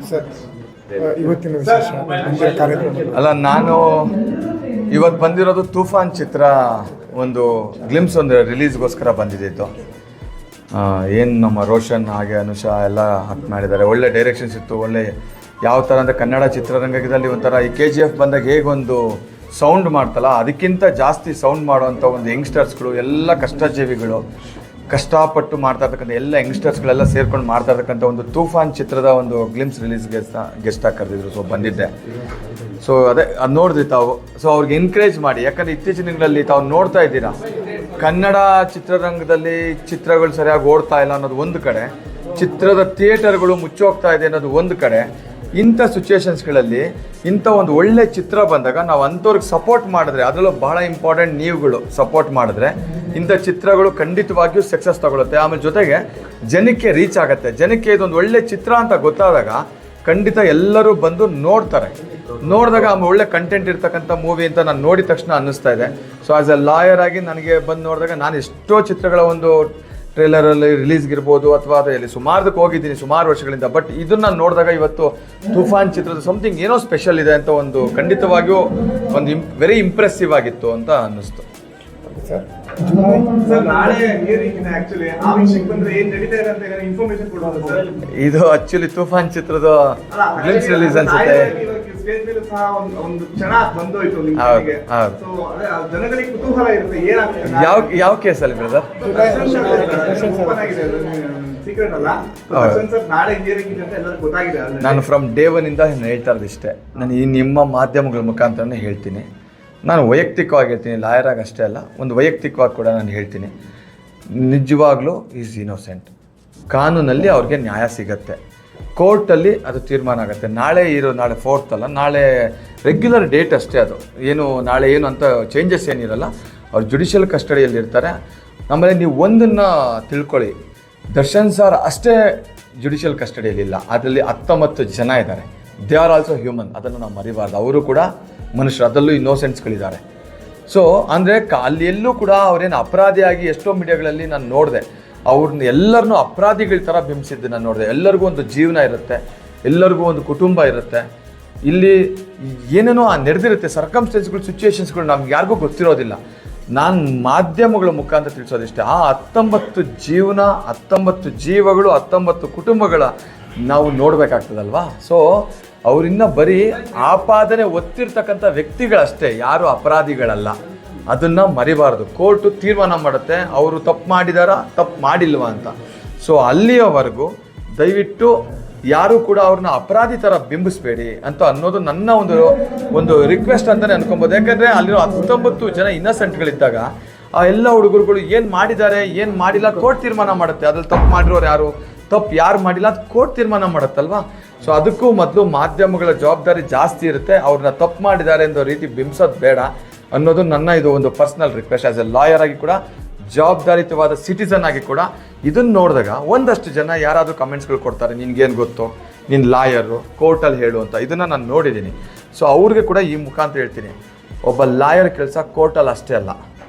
Sir ಇವತ್ತಿನ ವಿಶೇಷ ಕಾರ್ಯಕ್ರಮ ಅಲ್ಲ, ನಾನು ಇವತ್ತು ಬಂದಿರೋದು ತೂಫಾನ್ ಚಿತ್ರ ಒಂದು ಗ್ಲಿಮ್ಸ್ ಒಂದು ರಿಲೀಸ್ಗೋಸ್ಕರ ಬಂದಿದ್ದು. ಏನು ನಮ್ಮ ರೋಷನ್ ಹಾಗೆ ಅನುಷಾ ಎಲ್ಲ ಹಾಕಿ ಮಾಡಿದ್ದಾರೆ. ಒಳ್ಳೆ ಡೈರೆಕ್ಷನ್ಸ್ ಇತ್ತು. ಒಳ್ಳೆ ಯಾವ ಥರ ಅಂದರೆ ಕನ್ನಡ ಚಿತ್ರರಂಗದಲ್ಲಿ ಒಂಥರ ಈ KGF ಬಂದಾಗ ಹೇಗೊಂದು ಸೌಂಡ್ ಮಾಡ್ತಲ್ಲ, ಅದಕ್ಕಿಂತ ಜಾಸ್ತಿ ಸೌಂಡ್ ಮಾಡುವಂಥ ಒಂದು ಯಂಗ್ಸ್ಟರ್ಸ್ಗಳು, ಎಲ್ಲ ಕಷ್ಟಜೀವಿಗಳು, ಕಷ್ಟಪಟ್ಟು ಮಾಡ್ತಾ ಇರ್ತಕ್ಕಂಥ ಎಲ್ಲ ಯಂಗ್ಸ್ಟರ್ಸ್ಗಳೆಲ್ಲ ಸೇರ್ಕೊಂಡು ಮಾಡ್ತಾ ಇರ್ತಕ್ಕಂಥ ಒಂದು ತೂಫಾನ್ ಚಿತ್ರದ ಒಂದು ಗ್ಲಿಮ್ಸ್ ರಿಲೀಸ್ಗೆ ಗೆಸ್ಟಾಗಿ ಕರೆದಿದ್ರು. ಸೊ ಬಂದಿದ್ದೆ. ಸೊ ಅದೇ ಅದು ನೋಡಿದ್ರಿ ತಾವು. ಸೊ ಅವ್ರಿಗೆ ಎನ್ಕರೇಜ್ ಮಾಡಿ, ಯಾಕಂದರೆ ಇತ್ತೀಚಿನ ದಿನಗಳಲ್ಲಿ ತಾವು ನೋಡ್ತಾ ಇದ್ದೀರಾ ಕನ್ನಡ ಚಿತ್ರರಂಗದಲ್ಲಿ ಚಿತ್ರಗಳು ಸರಿಯಾಗಿ ಓಡ್ತಾ ಇಲ್ಲ ಅನ್ನೋದು ಒಂದು ಕಡೆ, ಚಿತ್ರದ ಥಿಯೇಟರ್ಗಳು ಮುಚ್ಚೋಗ್ತಾ ಇದೆ ಅನ್ನೋದು ಒಂದು ಕಡೆ. ಇಂಥ ಸಿಚುವೇಶನ್ಸ್ಗಳಲ್ಲಿ ಇಂಥ ಒಂದು ಒಳ್ಳೆ ಚಿತ್ರ ಬಂದಾಗ ನಾವು ಅಂಥವ್ರಿಗೆ ಸಪೋರ್ಟ್ ಮಾಡಿದ್ರೆ, ಅದರಲ್ಲೂ ಬಹಳ ಇಂಪಾರ್ಟೆಂಟ್ ನೀವುಗಳು ಸಪೋರ್ಟ್ ಮಾಡಿದ್ರೆ ಇಂಥ ಚಿತ್ರಗಳು ಖಂಡಿತವಾಗಿಯೂ ಸಕ್ಸಸ್ ತಗೊಳುತ್ತೆ. ಆಮೇಲೆ ಜೊತೆಗೆ ಜನಕ್ಕೆ ರೀಚ್ ಆಗುತ್ತೆ. ಜನಕ್ಕೆ ಇದೊಂದು ಒಳ್ಳೆ ಚಿತ್ರ ಅಂತ ಗೊತ್ತಾದಾಗ ಖಂಡಿತ ಎಲ್ಲರೂ ಬಂದು ನೋಡ್ತಾರೆ. ನೋಡಿದಾಗ ಆಮೇಲೆ ಒಳ್ಳೆ ಕಂಟೆಂಟ್ ಇರ್ತಕ್ಕಂಥ ಮೂವಿ ಅಂತ ನಾನು ನೋಡಿದ ತಕ್ಷಣ ಅನ್ನಿಸ್ತಾ ಇದೆ. ಸೊ ಆ್ಯಸ್ ಎ ಲಾಯರ್ ಆಗಿ ನನಗೆ ಬಂದು ನೋಡಿದಾಗ ನಾನು ಎಷ್ಟೋ ಚಿತ್ರಗಳ ಒಂದು ಟ್ರೇಲರಲ್ಲಿ ರಿಲೀಸ್ಗಿರ್ಬೋದು ಅಥವಾ ಅದರಲ್ಲಿ ಸುಮಾರದಕ್ಕೆ ಹೋಗಿದ್ದೀನಿ ಸುಮಾರು ವರ್ಷಗಳಿಂದ. ಬಟ್ ಇದನ್ನು ನೋಡಿದಾಗ ಇವತ್ತು ತೂಫಾನ್ ಚಿತ್ರದ ಸಮಥಿಂಗ್ ಏನೋ ಸ್ಪೆಷಲ್ ಇದೆ ಅಂತ ಒಂದು ಖಂಡಿತವಾಗಿಯೂ ಒಂದು ವೆರಿ ಇಂಪ್ರೆಸಿವ್ ಆಗಿತ್ತು ಅಂತ ಅನ್ನಿಸ್ತು. ಇದು ಆಕ್ಚುಲಿ ತೂಫಾನ್ ಚಿತ್ರದ ಗ್ಲಿಮ್ಸ್ ರಿಲೀಸ್ ಅನ್ಸುತ್ತೆ. ಯಾವ ಕೇಸಲ್ಲಿ ಬ್ರದರ್? ನಾನು ಫ್ರಮ್ ಡೇ ಒನ್ ಇಂದ ಹೇಳ್ತಾ ಇರೋದು ಇಷ್ಟೇ. ನಾನು ಈ ನಿಮ್ಮ ಮಾಧ್ಯಮಗಳ ಮುಖಾಂತರನೇ ಹೇಳ್ತೀನಿ. ನಾನು ವೈಯಕ್ತಿಕವಾಗಿ ಹೇಳ್ತೀನಿ, ಲಾಯರಾಗಿ ಅಷ್ಟೇ ಅಲ್ಲ, ಒಂದು ವೈಯಕ್ತಿಕವಾಗಿ ಕೂಡ ನಾನು ಹೇಳ್ತೀನಿ, ನಿಜವಾಗ್ಲೂ ಈಸ್ ಇನ್ನೋಸೆಂಟ್. ಕಾನೂನಲ್ಲಿ ಅವ್ರಿಗೆ ನ್ಯಾಯ ಸಿಗತ್ತೆ, ಕೋರ್ಟಲ್ಲಿ ಅದು ತೀರ್ಮಾನ ಆಗುತ್ತೆ. ನಾಳೆ 4th ಅಲ್ಲ, ನಾಳೆ ರೆಗ್ಯುಲರ್ ಡೇಟ್ ಅಷ್ಟೇ. ಅದು ಏನು ನಾಳೆ ಏನು ಅಂತ ಚೇಂಜಸ್ ಏನಿರಲ್ಲ. ಅವ್ರು ಜುಡಿಷಿಯಲ್ ಕಸ್ಟಡಿಯಲ್ಲಿ ಇರ್ತಾರೆ. ಆಮೇಲೆ ನೀವು ಒಂದನ್ನು ತಿಳ್ಕೊಳ್ಳಿ, ದರ್ಶನ್ ಸರ್ ಅಷ್ಟೇ ಜುಡಿಷಿಯಲ್ ಕಸ್ಟಡಿಯಲ್ಲಿಲ್ಲ, ಅದರಲ್ಲಿ 19 ಜನ ಇದ್ದಾರೆ. ದೇ ಆರ್ ಆಲ್ಸೋ ಹ್ಯೂಮನ್, ಅದನ್ನು ನಾವು ಮರಿಬಾರ್ದು. ಅವರು ಕೂಡ ಮನುಷ್ಯರು, ಅದರಲ್ಲೂ ಇನ್ನೋಸೆಂಟ್ಸ್ಗಳಿದ್ದಾರೆ. ಸೊ ಅಂದರೆ ಅಲ್ಲಿ ಎಲ್ಲೂ ಕೂಡ ಅವರೇನು ಅಪರಾಧಿಯಾಗಿ ಎಷ್ಟೋ ಮೀಡಿಯಾಗಳಲ್ಲಿ ನಾನು ನೋಡಿದೆ, ಅವ್ರನ್ನ ಎಲ್ಲರನ್ನೂ ಅಪರಾಧಿಗಳ ಥರ ಬಿಂಬಿಸಿದ್ದು ನಾನು ನೋಡಿದೆ. ಎಲ್ಲರಿಗೂ ಒಂದು ಜೀವನ ಇರುತ್ತೆ, ಎಲ್ಲರಿಗೂ ಒಂದು ಕುಟುಂಬ ಇರುತ್ತೆ. ಇಲ್ಲಿ ಏನೇನೋ ನಡೆದಿರುತ್ತೆ, ಸರ್ಕಮ್ಸ್ಟೆನ್ಸ್ಗಳು, ಸಿಚುವೇಶನ್ಸ್ಗಳು ನಮ್ಗೆ ಯಾರಿಗೂ ಗೊತ್ತಿರೋದಿಲ್ಲ. ನಾನು ಮಾಧ್ಯಮಗಳ ಮುಖಾಂತರ ತಿಳಿಸೋದಿಷ್ಟೇ, ಆ 19 ಜೀವನ, 19 ಜೀವಗಳು, 19 ಕುಟುಂಬಗಳ ನಾವು ನೋಡಬೇಕಾಗ್ತದಲ್ವಾ. ಸೊ ಅವರಿನ್ನ ಬರೀ ಆಪಾದನೆ ಒತ್ತಿರ್ತಕ್ಕಂಥ ವ್ಯಕ್ತಿಗಳಷ್ಟೇ, ಯಾರು ಅಪರಾಧಿಗಳಲ್ಲ. ಅದನ್ನು ಮರಿಬಾರ್ದು. ಕೋರ್ಟು ತೀರ್ಮಾನ ಮಾಡುತ್ತೆ ಅವರು ತಪ್ಪು ಮಾಡಿದಾರಾ ತಪ್ಪು ಮಾಡಿಲ್ವಾ ಅಂತ. ಸೊ ಅಲ್ಲಿಯವರೆಗೂ ದಯವಿಟ್ಟು ಯಾರೂ ಕೂಡ ಅವ್ರನ್ನ ಅಪರಾಧಿ ಥರ ಬಿಂಬಿಸ್ಬೇಡಿ ಅಂತ ಅನ್ನೋದು ನನ್ನ ಒಂದು ರಿಕ್ವೆಸ್ಟ್ ಅಂತಲೇ ಅನ್ಕೊಬೋದು. ಯಾಕಂದರೆ ಅಲ್ಲಿರೋ 19 ಜನ ಇನ್ನಸೆಂಟ್ಗಳಿದ್ದಾಗ ಆ ಎಲ್ಲ ಹುಡುಗರುಗಳು ಏನು ಮಾಡಿದ್ದಾರೆ ಏನು ಮಾಡಿಲ್ಲ ಕೋರ್ಟ್ ತೀರ್ಮಾನ ಮಾಡುತ್ತೆ. ಅದ್ರಲ್ಲಿ ತಪ್ಪು ಮಾಡಿರೋರು ಯಾರು, ತಪ್ಪು ಯಾರು ಮಾಡಿಲ್ಲ ಅದು ಕೋರ್ಟ್ ತೀರ್ಮಾನ ಮಾಡುತ್ತಲ್ವಾ. ಸೊ ಅದಕ್ಕೂ ಮೊದಲು ಮಾಧ್ಯಮಗಳ ಜವಾಬ್ದಾರಿ ಜಾಸ್ತಿ ಇರುತ್ತೆ. ಅವ್ರನ್ನ ತಪ್ಪು ಮಾಡಿದ್ದಾರೆ ಅನ್ನೋ ರೀತಿ ಬಿಂಬಿಸೋದು ಬೇಡ ಅನ್ನೋದು ನನ್ನ ಇದು ಒಂದು personal request. As A lawyer ಆಗಿ ಕೂಡ, ಜವಾಬ್ದಾರಿಯುತವಾದ ಸಿಟಿಸನ್ ಆಗಿ ಕೂಡ ಇದನ್ನು ನೋಡಿದಾಗ ಒಂದಷ್ಟು ಜನ ಯಾರಾದರೂ ಕಮೆಂಟ್ಸ್ಗಳು ಕೊಡ್ತಾರೆ, ನಿನ್ಗೇನು ಗೊತ್ತು, ನೀನು ಲಾಯರು, ಕೋರ್ಟಲ್ಲಿ ಹೇಳು ಅಂತ. ಇದನ್ನು ನಾನು ನೋಡಿದ್ದೀನಿ. ಸೊ ಅವ್ರಿಗೆ ಕೂಡ ಈ ಮುಖಾಂತರ ಹೇಳ್ತೀನಿ, ಒಬ್ಬ ಲಾಯರ್ ಕೆಲಸ ಕೋರ್ಟಲ್ಲಿ ಅಷ್ಟೇ ಅಲ್ಲ,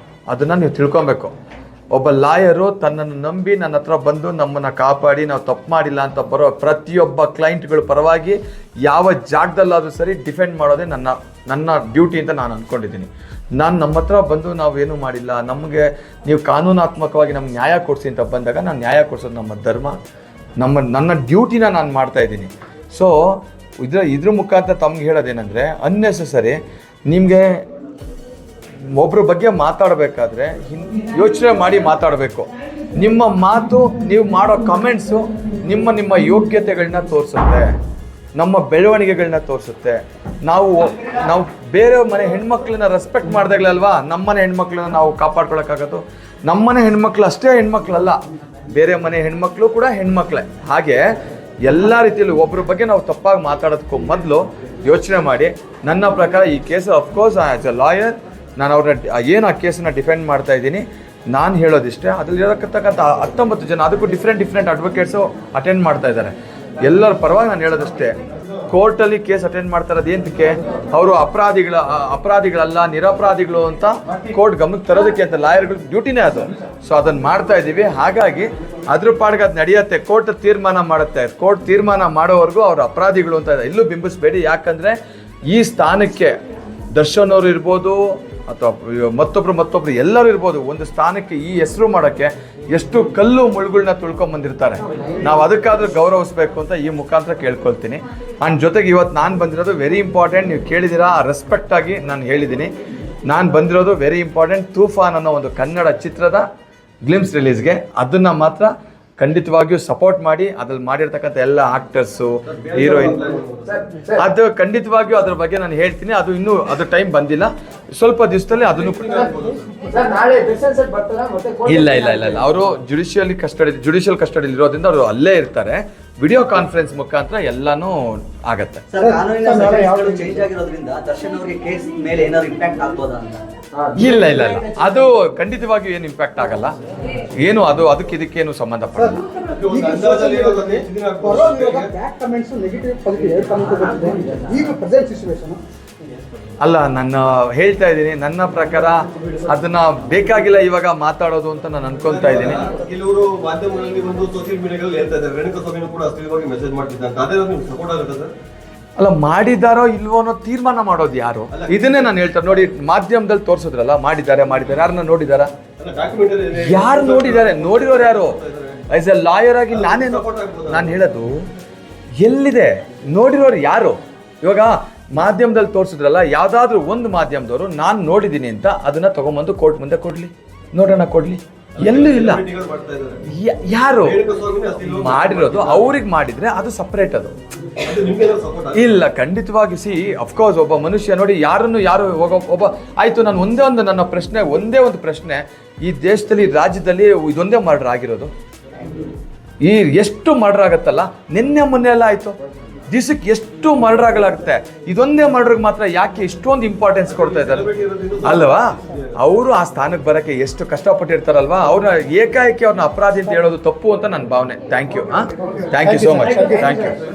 ಅದನ್ನು ನೀವು ತಿಳ್ಕೊಬೇಕು. ಒಬ್ಬ ಲಾಯರು ತನ್ನನ್ನು ನಂಬಿ ನನ್ನ ಹತ್ರ ಬಂದು ನಮ್ಮನ್ನು ಕಾಪಾಡಿ ನಾವು ತಪ್ಪು ಮಾಡಿಲ್ಲ ಅಂತ ಬರೋ ಪ್ರತಿಯೊಬ್ಬ ಕ್ಲೈಂಟ್ಗಳು ಪರವಾಗಿ ಯಾವ ಜಾಗದಲ್ಲಾದರೂ ಸರಿ ಡಿಫೆಂಡ್ ಮಾಡೋದೇ ನನ್ನ ಡ್ಯೂಟಿ ಅಂತ ನಾನು ಅಂದ್ಕೊಂಡಿದ್ದೀನಿ. ನಮ್ಮ ಹತ್ರ ಬಂದು ನಾವೇನು ಮಾಡಿಲ್ಲ, ನಮಗೆ ನೀವು ಕಾನೂನಾತ್ಮಕವಾಗಿ ನಮ್ಗೆ ನ್ಯಾಯ ಕೊಡಿಸಿ ಅಂತ ಬಂದಾಗ ನಾನು ನ್ಯಾಯ ಕೊಡಿಸೋದು ನಮ್ಮ ಧರ್ಮ, ನನ್ನ ಡ್ಯೂಟಿನ ನಾನು ಮಾಡ್ತಾಯಿದ್ದೀನಿ. ಸೊ ಇದ್ರ ಮುಖಾಂತರ ತಮ್ಗೆ ಹೇಳೋದೇನೆಂದರೆ, ಅನ್ನೆಸೆಸರಿ ನಿಮಗೆ ಒಬ್ಬರ ಬಗ್ಗೆ ಮಾತಾಡಬೇಕಾದ್ರೆ ಯೋಚನೆ ಮಾಡಿ ಮಾತಾಡಬೇಕು. ನಿಮ್ಮ ಮಾತು, ನೀವು ಮಾಡೋ ಕಮೆಂಟ್ಸು ನಿಮ್ಮ ಯೋಗ್ಯತೆಗಳನ್ನ ತೋರಿಸುತ್ತೆ, ನಮ್ಮ ಬೆಳವಣಿಗೆಗಳನ್ನ ತೋರಿಸುತ್ತೆ. ನಾವು ಬೇರೆ ಮನೆ ಹೆಣ್ಮಕ್ಳನ್ನ ರೆಸ್ಪೆಕ್ಟ್ ಮಾಡಿದಾಗಲಲ್ವಾ ನಮ್ಮನೆ ಹೆಣ್ಮಕ್ಳನ್ನ ನಾವು ಕಾಪಾಡ್ಕೊಳಕ್ಕಾಗೋದು. ನಮ್ಮನೆ ಹೆಣ್ಮಕ್ಳು ಅಷ್ಟೇ ಹೆಣ್ಮಕ್ಳಲ್ಲ, ಬೇರೆ ಮನೆ ಹೆಣ್ಮಕ್ಳು ಕೂಡ ಹೆಣ್ಮಕ್ಳೇ. ಹಾಗೆ ಎಲ್ಲ ರೀತಿಯಲ್ಲೂ ಒಬ್ಬರ ಬಗ್ಗೆ ನಾವು ತಪ್ಪಾಗಿ ಮಾತಾಡೋದಕ್ಕೂ ಮೊದಲು ಯೋಚನೆ ಮಾಡಿ. ನನ್ನ ಪ್ರಕಾರ ಈ case of course as A lawyer ನಾನು ಅವ್ರನ್ನ ಏನು ಆ ಕೇಸನ್ನು ಡಿಫೆಂಡ್ ಮಾಡ್ತಾ ಇದ್ದೀನಿ. ನಾನು ಹೇಳೋದಿಷ್ಟೇ, ಅದರಲ್ಲಿ ಇರತಕ್ಕಂಥ 19 ಜನ, ಅದಕ್ಕೂ ಡಿಫ್ರೆಂಟ್ ಅಡ್ವೊಕೇಟ್ಸು ಅಟೆಂಡ್ ಮಾಡ್ತಾ ಇದ್ದಾರೆ. ಎಲ್ಲರ ಪರವಾಗಿ ನಾನು ಹೇಳೋದಷ್ಟೇ, ಕೋರ್ಟಲ್ಲಿ ಕೇಸ್ ಅಟೆಂಡ್ ಮಾಡ್ತಾರೆ ಅದೇಂತಕ್ಕೆ ಅವರು ಅಪರಾಧಿಗಳಲ್ಲ ನಿರಪರಾಧಿಗಳು ಅಂತ ಕೋರ್ಟ್ ಗಮನಕ್ಕೆ ತರೋದಕ್ಕೆ ಅಂತ ಲಾಯರ್ಗಳ ಡ್ಯೂಟಿನೇ ಅದು. ಸೊ ಅದನ್ನು ಮಾಡ್ತಾ ಇದ್ದೀವಿ. ಹಾಗಾಗಿ ಅದ್ರ ಪಾಡಿಗೆ ಅದು ನಡೆಯುತ್ತೆ. ಕೋರ್ಟ್ ತೀರ್ಮಾನ ಮಾಡುತ್ತೆ. ಕೋರ್ಟ್ ತೀರ್ಮಾನ ಮಾಡೋವರೆಗೂ ಅವ್ರು ಅಪರಾಧಿಗಳು ಅಂತ ಎಲ್ಲೂ ಬಿಂಬಿಸ್ಬೇಡಿ. ಯಾಕಂದರೆ ಈ ಸ್ಥಾನಕ್ಕೆ ದರ್ಶನ್ ಅವರು ಇರ್ಬೋದು ಅಥವಾ ಮತ್ತೊಬ್ರು ಎಲ್ಲರೂ ಇರ್ಬೋದು, ಒಂದು ಸ್ಥಾನಕ್ಕೆ ಈ ಹೆಸರು ಮಾಡೋಕ್ಕೆ ಎಷ್ಟು ಕಲ್ಲು ಮುಳುಗಳನ್ನ ತುಳ್ಕೊಂಬಂದಿರ್ತಾರೆ. ನಾವು ಅದಕ್ಕಾದ್ರೂ ಗೌರವಿಸ್ಬೇಕು ಅಂತ ಈ ಮುಖಾಂತರ ಕೇಳ್ಕೊಳ್ತೀನಿ. ಆ್ಯಂಡ್ ಜೊತೆಗೆ ಇವತ್ತು ನಾನು ಬಂದಿರೋದು ವೆರಿ ಇಂಪಾರ್ಟೆಂಟ್. ನೀವು ಕೇಳಿದ್ದೀರಾ, ರೆಸ್ಪೆಕ್ಟ್ ಆಗಿ ನಾನು ಹೇಳಿದ್ದೀನಿ. ನಾನು ಬಂದಿರೋದು ವೆರಿ ಇಂಪಾರ್ಟೆಂಟ್ ತೂಫಾನ್ ಅನ್ನೋ ಒಂದು ಕನ್ನಡ ಚಿತ್ರದ ಗ್ಲಿಮ್ಸ್ ರಿಲೀಸ್ಗೆ. ಅದನ್ನು ಮಾತ್ರ ಖಂಡಿತವಾಗಿಯೂ ಸಪೋರ್ಟ್ ಮಾಡಿ. ಅದ್ರಲ್ಲಿ ಮಾಡಿರ್ತಕ್ಕಂಥ ಎಲ್ಲ ಆಕ್ಟರ್ಸು, ಹೀರೋಯಿನ್, ಅದು ಖಂಡಿತವಾಗಿಯೂ ಅದ್ರ ಬಗ್ಗೆ ನಾನು ಹೇಳ್ತೀನಿ. ಅದು ಇನ್ನೂ ಅದು ಟೈಮ್ ಬಂದಿಲ್ಲ. ಸ್ವಲ್ಪ ದಿವಸದಲ್ಲಿ ಅದನ್ನು ಇಲ್ಲ ಅವರು ಜುಡಿಷಿಯಲ್ ಕಸ್ಟಡಿಯಲ್ಲಿ ಇರೋದ್ರಿಂದ ಅವರು ಅಲ್ಲೇ ಇರ್ತಾರೆ. ವಿಡಿಯೋ ಕಾನ್ಫರೆನ್ಸ್ ಮುಖಾಂತರ ಎಲ್ಲಾನು ಆಗತ್ತೆ. ಇಲ್ಲ ಅದು ಖಂಡಿತವಾಗಿಯೂ ಏನು ಇಂಪ್ಯಾಕ್ಟ್ ಆಗಲ್ಲ. ಏನು ಅದು ಇದಕ್ಕೇನು ಸಂಬಂಧ ಪಡಲ್ಲ. ಅಲ್ಲ, ನಾನು ಹೇಳ್ತಾ ಇದ್ದೀನಿ, ನನ್ನ ಪ್ರಕಾರ ಅದನ್ನ ಬೇಕಾಗಿಲ್ಲ ಇವಾಗ ಮಾತಾಡೋದು ಅಂತ ನಾನು ಅನ್ಕೊಂತಾ ಇದ್ದೀನಿ. ಕೆಲವರು ಮಾಧ್ಯಮಗಳಲ್ಲಿ ಒಂದು ಸೋಷಿಯಲ್ ಮೀಡಿಯಾಗಳಲ್ಲಿ ಹೇಳ್ತಾ ಇದ್ದಾರೆ ರೇಣುಕಾಸ್ವಾಮಿ ಕೂಡ ಅಶ್ಲೀಲವಾಗಿ ಮೆಸೇಜ್ ಮಾಡ್ತಿದ್ದಾರೆ. ಅದೇ ನಿಮ್ಗೆ ಸಪೋರ್ಟ್ ಆಗುತ್ತೆ ಸರ್? ಅಲ್ಲ, ಮಾಡಿದಾರೋ ಇಲ್ವೋ ಅನ್ನೋ ತೀರ್ಮಾನ ಮಾಡೋದು ಯಾರು? ಇದನ್ನೇ ನಾನು ಹೇಳ್ತಾರೆ ನೋಡಿ. ಮಾಧ್ಯಮದಲ್ಲಿ ತೋರಿಸಿದ್ರಲ್ಲ, ಮಾಡಿದ್ದಾರೆ ಯಾರನ್ನ ನೋಡಿದಾರ? ಯಾರು ನೋಡಿದ್ದಾರೆ? ನೋಡಿರೋರು ಯಾರು? ಆಸ್ ಎ ಲಾಯರ್ ಆಗಿ ನಾನು ಹೇಳೋದು ಎಲ್ಲಿದೆ? ನೋಡಿರೋರು ಯಾರು? ಇವಾಗ ಮಾಧ್ಯಮದಲ್ಲಿ ತೋರಿಸಿದ್ರಲ್ಲ, ಯಾವುದಾದ್ರೂ ಒಂದು ಮಾಧ್ಯಮದವರು ನಾನು ನೋಡಿದ್ದೀನಿ ಅಂತ ಅದನ್ನ ತಗೊಂಬಂದು ಕೋರ್ಟ್ ಮುಂದೆ ಕೊಡ್ಲಿ. ಎಲ್ಲೂ ಇಲ್ಲ. ಯಾರು ಮಾಡಿರೋದು? ಅವ್ರಿಗೆ ಮಾಡಿದ್ರೆ ಅದು ಸಪ್ರೇಟ್. ಅದು ಇಲ್ಲ, ಖಂಡಿತವಾಗಿ. ಅಫ್ಕೋರ್ಸ್ ಒಬ್ಬ ಮನುಷ್ಯ ನೋಡಿ, ಯಾರು ಒಬ್ಬ ಆಯ್ತು. ನಾನು ಒಂದೇ ಒಂದು ಪ್ರಶ್ನೆ, ಈ ದೇಶದಲ್ಲಿ ರಾಜ್ಯದಲ್ಲಿ ಇದೊಂದೇ ಮರ್ಡರ್ ಆಗಿರೋದು? ಈ ಎಷ್ಟು ಮರ್ಡರ್ ಆಗತ್ತಲ್ಲ, ಮೊನ್ನೆ ಎಲ್ಲ ಆಯ್ತು. ದಿವಸಕ್ಕೆ ಎಷ್ಟು ಮರ್ಡರ್ ಆಗಲಾಗುತ್ತೆ. ಇದೊಂದೇ ಮರ್ಡರ್ಗೆ ಮಾತ್ರ ಯಾಕೆ ಇಷ್ಟೊಂದು ಇಂಪಾರ್ಟೆನ್ಸ್ ಕೊಡ್ತಾ ಇದ್ದಾರೆ ಅಲ್ವಾ? ಅವರು ಆ ಸ್ಥಾನಕ್ಕೆ ಬರೋಕ್ಕೆ ಎಷ್ಟು ಕಷ್ಟಪಟ್ಟಿರ್ತಾರಲ್ವಾ? ಅವ್ರನ್ನ ಏಕಾಏಕಿ ಅವ್ರನ್ನ ಅಪರಾಧಿ ಅಂತ ಹೇಳೋದು ತಪ್ಪು ಅಂತ ನನ್ನ ಭಾವನೆ. Thank you so much. Thank you.